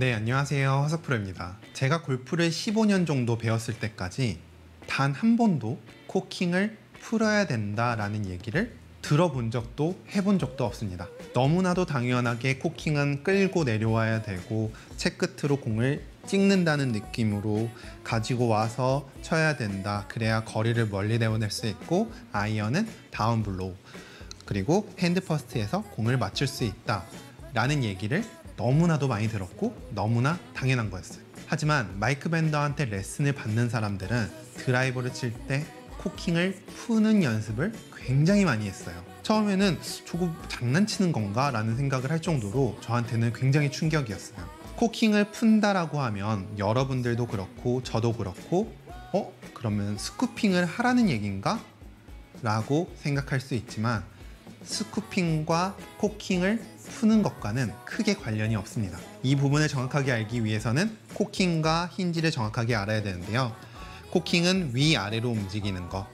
네, 안녕하세요. 허석프로입니다. 제가 골프를 15년 정도 배웠을 때까지 단 한 번도 코킹을 풀어야 된다라는 얘기를 들어본 적도 해본 적도 없습니다. 너무나도 당연하게 코킹은 끌고 내려와야 되고 채 끝으로 공을 찍는다는 느낌으로 가지고 와서 쳐야 된다. 그래야 거리를 멀리 내보낼 수 있고 아이언은 다운 블로우 그리고 핸드 퍼스트에서 공을 맞출 수 있다 라는 얘기를 너무나도 많이 들었고 너무나 당연한 거였어요. 하지만 마이크 벤더한테 레슨을 받는 사람들은 드라이버를 칠 때 코킹을 푸는 연습을 굉장히 많이 했어요. 처음에는 조금 장난치는 건가 라는 생각을 할 정도로 저한테는 굉장히 충격이었어요. 코킹을 푼다라고 하면 여러분들도 그렇고 저도 그렇고 그러면 스쿠핑을 하라는 얘기인가? 라고 생각할 수 있지만 스쿠핑과 코킹을 푸는 것과는 크게 관련이 없습니다. 이 부분을 정확하게 알기 위해서는 코킹과 힌지를 정확하게 알아야 되는데요. 코킹은 위아래로 움직이는 거,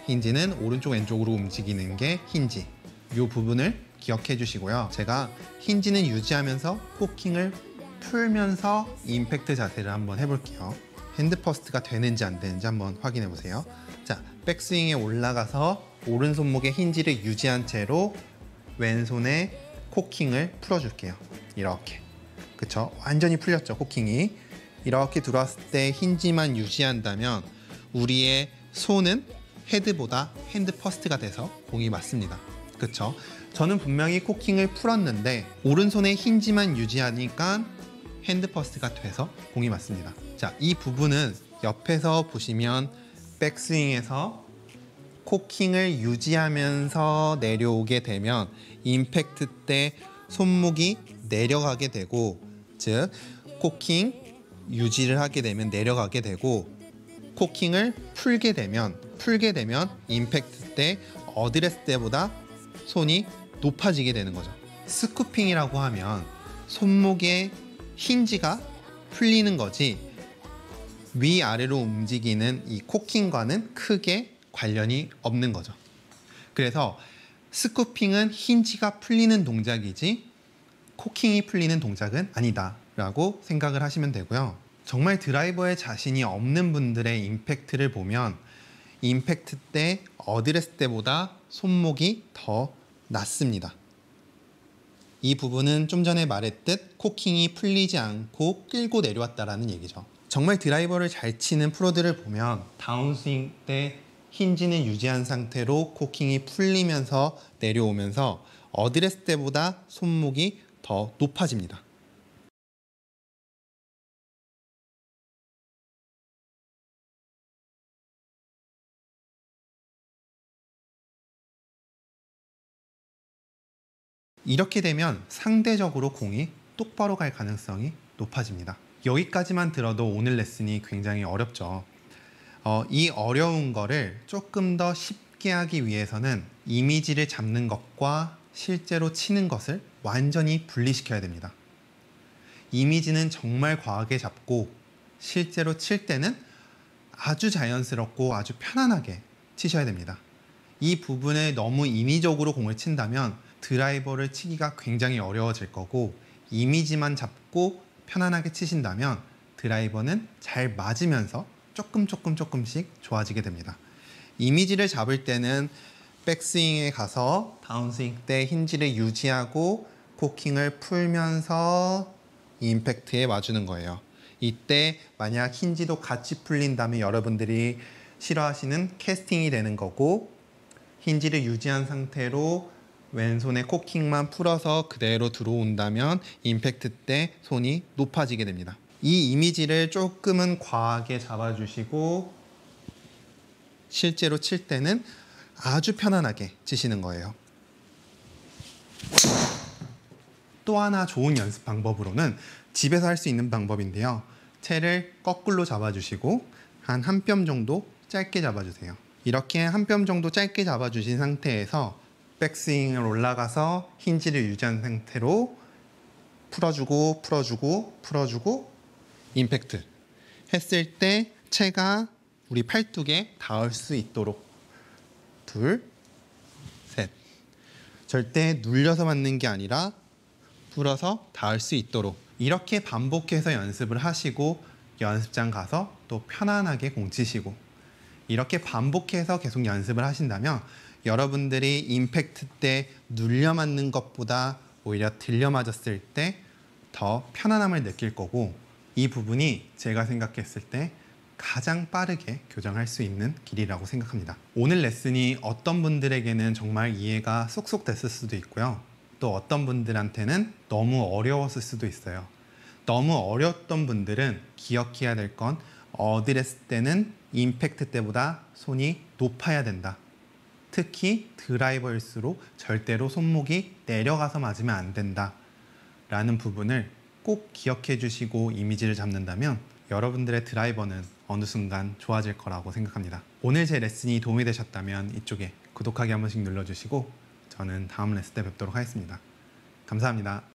힌지는 오른쪽 왼쪽으로 움직이는 게 힌지. 이 부분을 기억해 주시고요. 제가 힌지는 유지하면서 코킹을 풀면서 임팩트 자세를 한번 해볼게요. 핸드 퍼스트가 되는지 안 되는지 한번 확인해 보세요. 자, 백스윙에 올라가서 오른손목의 힌지를 유지한 채로 왼손에 코킹을 풀어줄게요. 이렇게. 그쵸? 완전히 풀렸죠, 코킹이. 이렇게 들어왔을 때 힌지만 유지한다면 우리의 손은 헤드보다 핸드 퍼스트가 돼서 공이 맞습니다. 그쵸? 저는 분명히 코킹을 풀었는데 오른손의 힌지만 유지하니까 핸드 퍼스트가 돼서 공이 맞습니다. 자, 이 부분은 옆에서 보시면 백스윙에서 코킹을 유지하면서 내려오게 되면 임팩트 때 손목이 내려가게 되고, 즉 코킹 유지를 하게 되면 내려가게 되고 코킹을 풀게 되면 임팩트 때 어드레스 때보다 손이 높아지게 되는 거죠. 스쿠핑이라고 하면 손목의 힌지가 풀리는 거지 위아래로 움직이는 이 코킹과는 크게 관련이 없는 거죠. 그래서 스쿠핑은 힌지가 풀리는 동작이지 코킹이 풀리는 동작은 아니다 라고 생각을 하시면 되고요. 정말 드라이버에 자신이 없는 분들의 임팩트를 보면 임팩트 때 어드레스 때보다 손목이 더 낮습니다. 이 부분은 좀 전에 말했듯 코킹이 풀리지 않고 끌고 내려왔다라는 얘기죠. 정말 드라이버를 잘 치는 프로들을 보면 다운스윙 때 힌지는 유지한 상태로 코킹이 풀리면서 내려오면서 어드레스 때보다 손목이 더 높아집니다. 이렇게 되면 상대적으로 공이 똑바로 갈 가능성이 높아집니다. 여기까지만 들어도 오늘 레슨이 굉장히 어렵죠. 이 어려운 거를 조금 더 쉽게 하기 위해서는 이미지를 잡는 것과 실제로 치는 것을 완전히 분리시켜야 됩니다. 이미지는 정말 과하게 잡고 실제로 칠 때는 아주 자연스럽고 아주 편안하게 치셔야 됩니다. 이 부분에 너무 인위적으로 공을 친다면 드라이버를 치기가 굉장히 어려워질 거고, 이미지만 잡고 편안하게 치신다면 드라이버는 잘 맞으면서 조금씩 좋아지게 됩니다. 이미지를 잡을 때는 백스윙에 가서 다운스윙 때 힌지를 유지하고 코킹을 풀면서 임팩트에 와주는 거예요. 이때 만약 힌지도 같이 풀린다면 여러분들이 싫어하시는 캐스팅이 되는 거고, 힌지를 유지한 상태로 왼손에 코킹만 풀어서 그대로 들어온다면 임팩트 때 손이 높아지게 됩니다. 이 이미지를 조금은 과하게 잡아주시고 실제로 칠 때는 아주 편안하게 치시는 거예요. 또 하나 좋은 연습 방법으로는 집에서 할 수 있는 방법인데요. 채를 거꾸로 잡아주시고 한 뼘 정도 짧게 잡아주세요. 이렇게 한 뼘 정도 짧게 잡아주신 상태에서 백스윙을 올라가서 힌지를 유지한 상태로 풀어주고 임팩트 했을 때 채가 우리 팔뚝에 닿을 수 있도록 둘, 셋. 절대 눌려서 맞는 게 아니라 풀어서 닿을 수 있도록 이렇게 반복해서 연습을 하시고 연습장 가서 또 편안하게 공 치시고 이렇게 반복해서 계속 연습을 하신다면 여러분들이 임팩트 때 눌려 맞는 것보다 오히려 들려 맞았을 때 더 편안함을 느낄 거고, 이 부분이 제가 생각했을 때 가장 빠르게 교정할 수 있는 길이라고 생각합니다. 오늘 레슨이 어떤 분들에게는 정말 이해가 쏙쏙 됐을 수도 있고요. 또 어떤 분들한테는 너무 어려웠을 수도 있어요. 너무 어려웠던 분들은 기억해야 될 건 어드레스 때는 임팩트 때보다 손이 높아야 된다. 특히 드라이버일수록 절대로 손목이 내려가서 맞으면 안 된다. 라는 부분을 꼭 기억해 주시고 이미지를 잡는다면 여러분들의 드라이버는 어느 순간 좋아질 거라고 생각합니다. 오늘 제 레슨이 도움이 되셨다면 이쪽에 구독하기 한 번씩 눌러주시고 저는 다음 레슨 때 뵙도록 하겠습니다. 감사합니다.